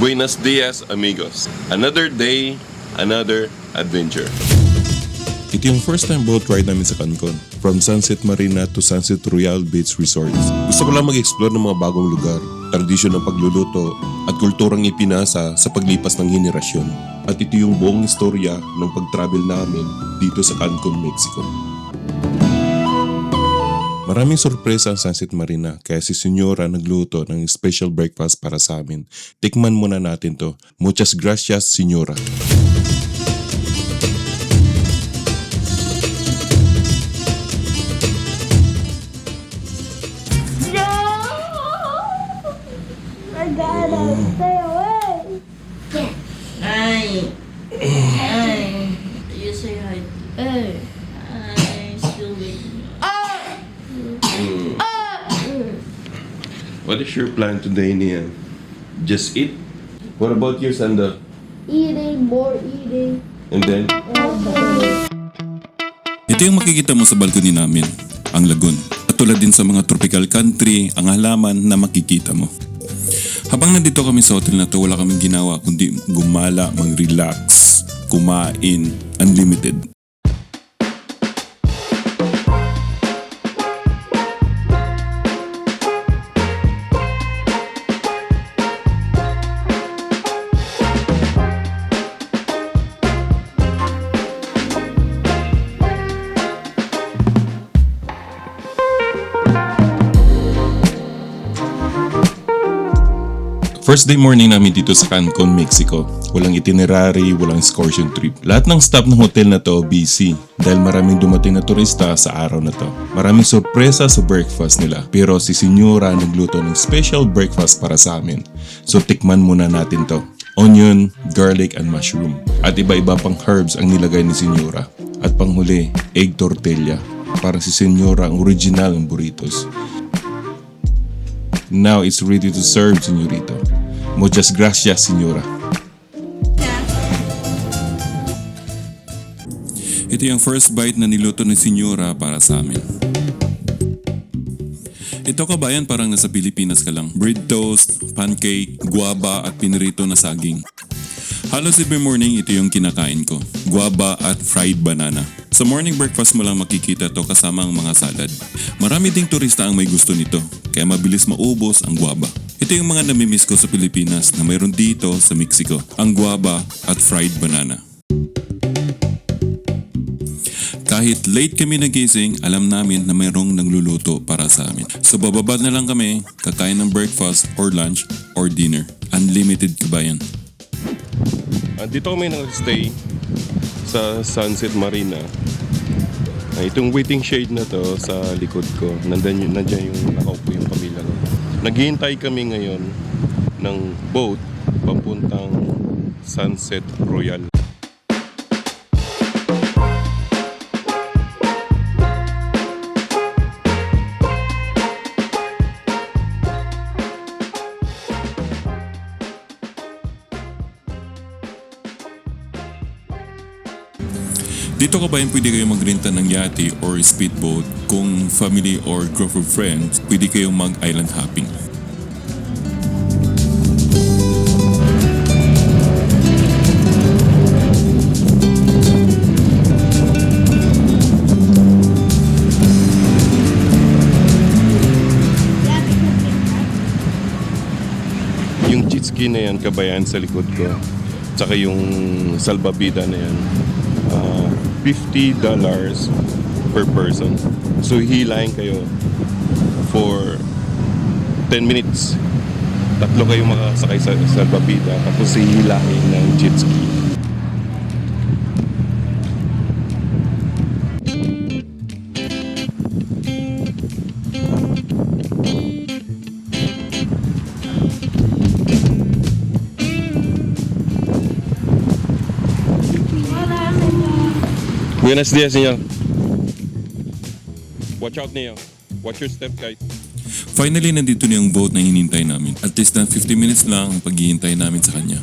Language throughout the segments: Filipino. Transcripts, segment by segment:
Buenos dias, amigos. Another day, another adventure. Ito yung first time boat ride namin sa Cancun. From Sunset Marina to Sunset Royal Beach Resorts. Gusto ko lang mag-explore ng mga bagong lugar, tradisyon ng pagluluto, at kulturang ipinasa sa paglipas ng henerasyon. At ito yung buong istorya ng pag-travel namin dito sa Cancun, Mexico. Maraming sorpresa ang Sunset Marina kaya si Senyora nagluto ng special breakfast para sa amin. Tikman muna natin to. Muchas gracias, Senyora. I gotta stay away. Hi. Hi. You say hi. Hey. Hi. Still waiting. What is your plan today, Nia? Just eat? What about your Sanda? Eating, more eating. And then? Ito yung makikita mo sa balcony namin, ang lagoon. At tulad din sa mga tropical country, ang halaman na makikita mo. Habang nandito kami sa hotel na to, wala kaming ginawa kundi gumala, mag-relax, kumain, unlimited. First day morning namin dito sa Cancun, Mexico. Walang itinerary, walang excursion trip. Lahat ng staff ng hotel na to busy dahil maraming dumating na turista sa araw na to. Maraming sorpresa sa breakfast nila. Pero si Senyora nagluto ng special breakfast para sa amin. So tikman muna natin to. Onion, garlic, and mushroom. At iba-iba pang herbs ang nilagay ni Senyora. At panghuli, egg tortilla. Para si Senyora ang original ng burritos. Now it's ready to serve, Senyorito. Muchas gracias, Senyora. Ito yung first bite na niluto ni Senyora para sa amin. Ito kabayan parang nasa Pilipinas ka lang. Bread toast, pancake, guava at pinirito na saging. Halos every morning ito yung kinakain ko. Guava at fried banana. Sa morning breakfast mo lang makikita to kasama ang mga salad. Marami ding turista ang may gusto nito, kaya mabilis maubos ang guava. Ito yung mga namimiss ko sa Pilipinas na mayroon dito sa Mexico, ang guava at fried banana. Kahit late kami nagising, alam namin na mayroong nagluluto para sa amin. So bababa na lang kami, kakain ng breakfast or lunch or dinner. Unlimited kabayan. Dito kami nag-stay sa Sunset Marina. Itong waiting shade na to sa likod ko, nandiyan yung nakaupo yung pamilya ko. Naghihintay kami ngayon ng boat papuntang Sunset Royal. Dito kabayan pwede kayong magrenta ng yate or speedboat. Kung family or group of friends, pwede kayong mag-island hopping. Yung jet ski na yan, kabayan sa likod ko. Tsaka yung salbabida na yan. $50 per person. So hihilahin kayo for 10 minutes. Tatlo kayong makasakay sa salbabida tapos hihilahin ng jet ski. Buenos dias, senyor. Watch out, Neo. Watch your step, guys. Finally, nandito na yung boat na hinintay namin. At least na 50 minutes lang ang paghihintay namin sa kanya.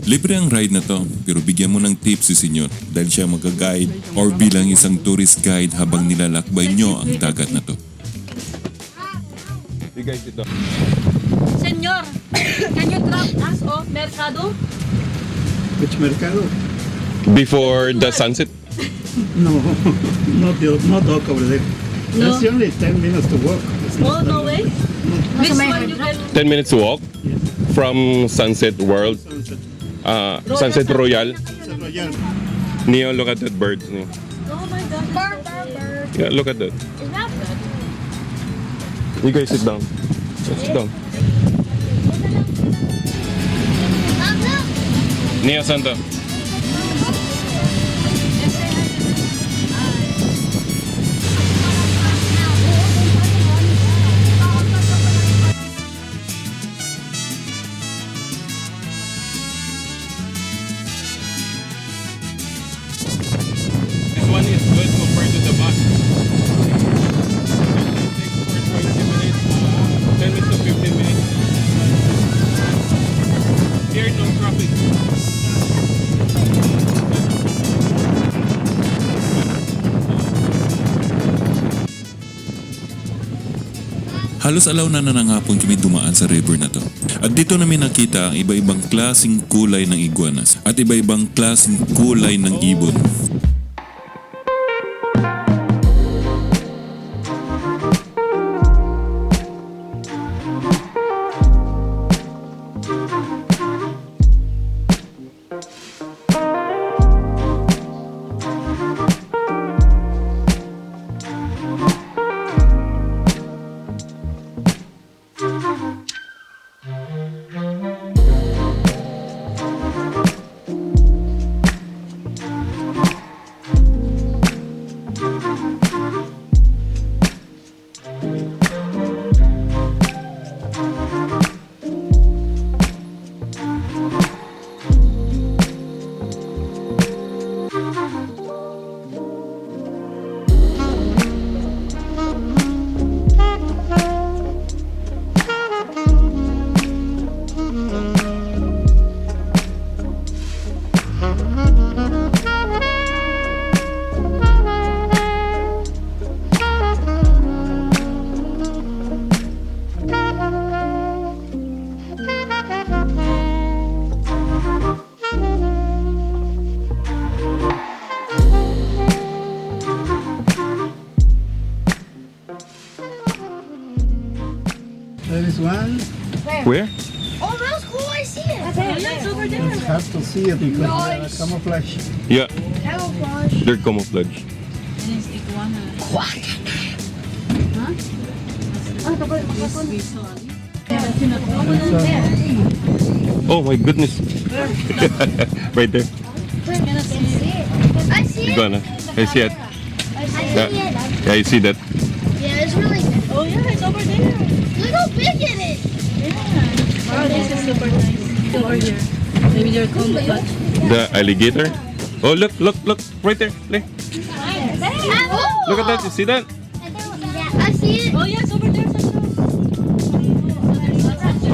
Libre ang ride na to, pero bigyan mo ng tips si senyor dahil siya mag-guide or bilang isang tourist guide habang nilalakbay nyo ang dagat na to. You guys, ito. Senyor, can you drop us off? mercado? Which mercado? Before the sunset? No, not dock over there. No. That's only 10 minutes to walk. It's Oh, not no that way. Which one you can... 10 minutes to walk from Sunset World, Sunset. Sunset Royal. Sunset Royal. Neo, look at that bird. Neo. Oh my God. Burr, burr, burr. Yeah, look at that. Is that good? You guys sit down. Sit down. Neo Santa. This one is good compared to the bus. It takes for 20 minutes, 10 minutes to 15 minutes. Here, no traffic. Halos alaw na ng hapon kami dumaan sa river na to. At dito namin nakita ang iba-ibang klaseng kulay ng iguanas at iba-ibang klaseng kulay ng ibon. There is one. Where? Oh, that's cool. I see it. Oh, yeah, it's over there. You have to see it because they are camouflage. Yeah, Camouflage. they're camouflage. And it's iguana. Oh my goodness. Right there. I see it. Iguana. I see it. I see Yeah. it. Yeah, I see that. Yeah, it's really good. Oh yeah, it's over there. Look how big it is. Yeah. Wow, this is super nice. It's over here. Maybe they're camouflage. The alligator. Oh, look, look, look. Right there. Look at that. You see that? I see it. Oh yeah, it's over there.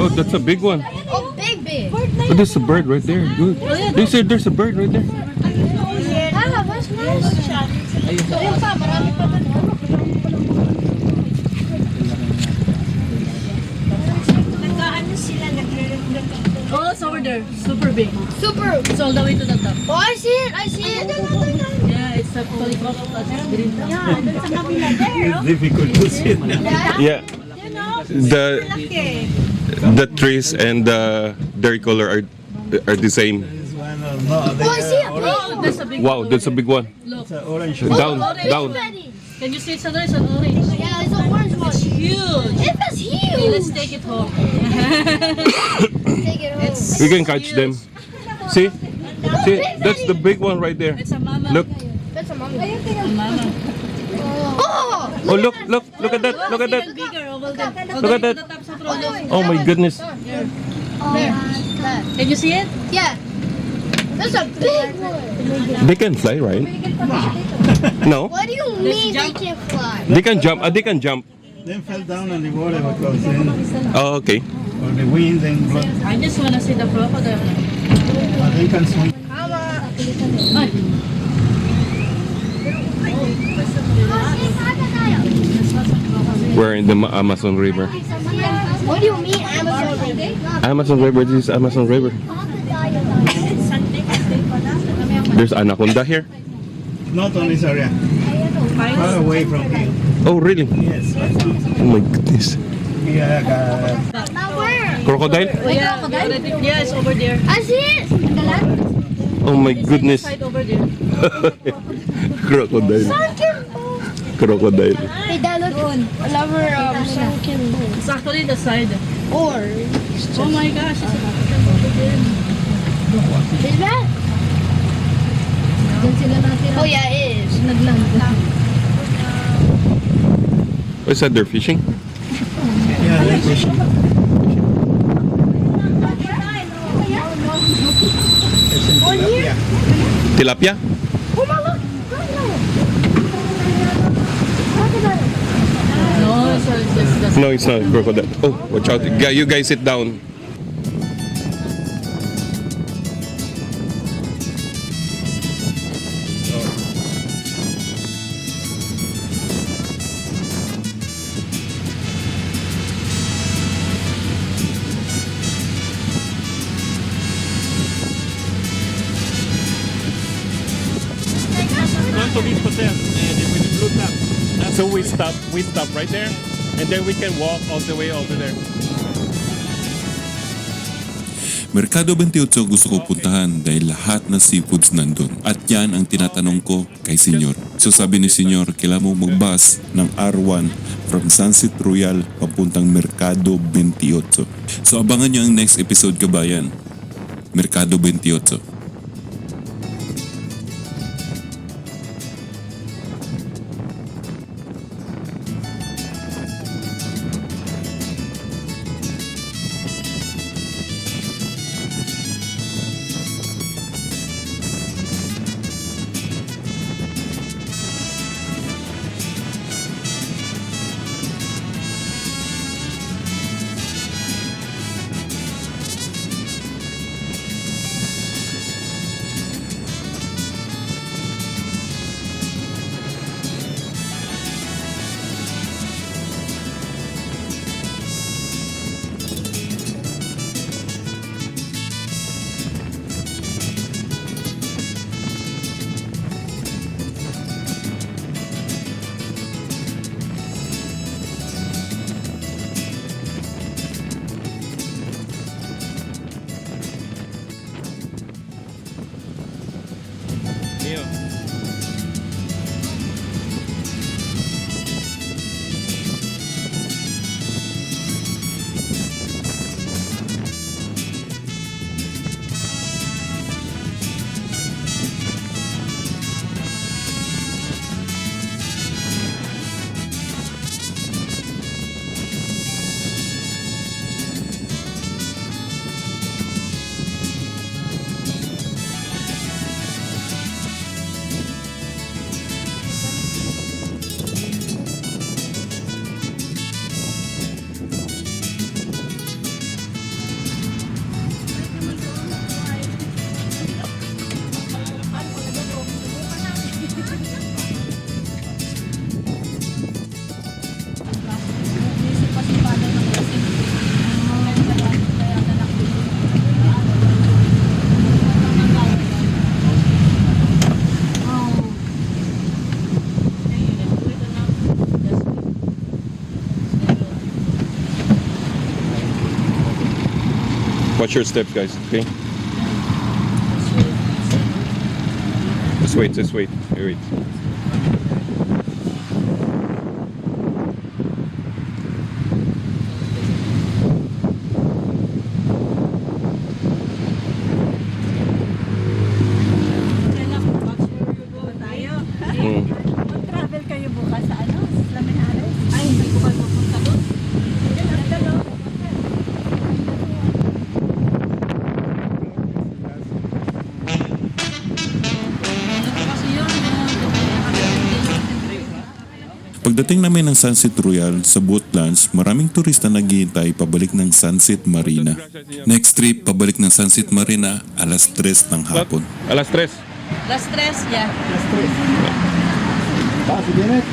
Oh, that's a big one. Oh, big, big. Oh, there's a bird right there. Good. They said there's a bird right there. Ah, that's nice. Ayun pa, marami pa doon. Oh, it's over there. Super big. Super. It's all the way to the top. Oh, I see it. I see it. Yeah, it's a camouflage green. It's difficult to see it now. Yeah. The trees and their color are the same. This one, no, Oh, I see it. Oh, that's a big Wow, one. that's a big one. Look. it's orange. Down, orange. down. Can you see it's an orange? Yeah, it's an orange one. It's huge. It was Okay, let's huge. take it home. Take it home. We can catch them. See? See? That's the big one right there. It's a mama. Look. That's a mama. A mama. Oh! Oh, look, look, look at that. Look at that. Even bigger over there. Look at that. The top sa throat. Oh my goodness. There. Can you see it? Yeah. That's a big one. They can fly, right? No? What do you mean they jump. can fly? They can jump. They can jump. Then fell down on the water because then, Oh, okay. or the wind and blood. I just wanna see the crocodile. But they can swim. Ay. We're in the Amazon River. Yeah. What do you mean Amazon River? Amazon River, this is Amazon River. There's anaconda here. Not on this area. Far away from here. Oh, really? Yes. Oh my goodness. Yeah, Now where? Crocodile? Yeah, yeah, it's over there. I see it. Dalan? Oh my goodness. Side over there. Crocodile. Sunken. Crocodile. Hey, Dalan. Lover sunken. It's actually the side. Or. Oh my gosh, it's over there. Is that? Oh yeah, it is. What's that? They're fishing? yeah, they're fishing. Oh, here? Tilapia? Oh my look. No, so it's just the No, it's not crocodile. Oh, watch out. You guys sit down. So we stop right there, and then we can walk all the way over there. Mercado 28 gusto ko puntahan dahil lahat ng seafoods nandun. At yan ang tinatanong ko kay Senyor. So sabi ni Senyor, kailangan mo mag-bus ng R1 from Sunset Royal papuntang Mercado 28. So abangan nyo ang next episode, kabayan. Mercado 28. Watch your steps, guys, okay? Just wait. Here, wait. Mag-travel kayo bukas sa ano? Laminares? Ay, hindi ko kayo pupunta doon. Pagdating namin ng Sunset Royal sa boat launch, maraming turista naghihintay pabalik ng Sunset Marina. Next trip, pabalik ng Sunset Marina, alas 3 ng hapon. Alas 3. Last stress, yeah. Si Janet,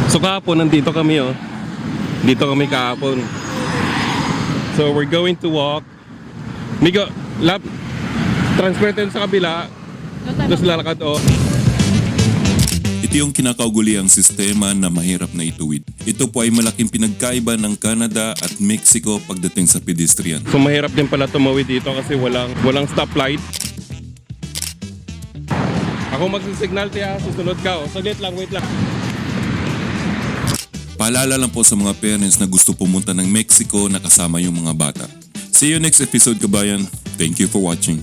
So kahapon, nandito kami oh. Dito kami kahapon. So we're going to walk. Migo, transfer tayo sa kabila. Tapos lalakad oh. Ito yung kinakauguliang sistema na mahirap na ituwid. Ito po ay malaking pinagkaiba ng Canada at Mexico pagdating sa pedestrian. So mahirap din pala tumawid dito kasi walang stoplight. Ako magsisignal tiya, susunod ka oh. Saglit lang, wait lang. Paalala lang po sa mga parents na gusto pumunta ng Mexico na kasama yung mga bata. See you next episode, kabayan. Thank you for watching.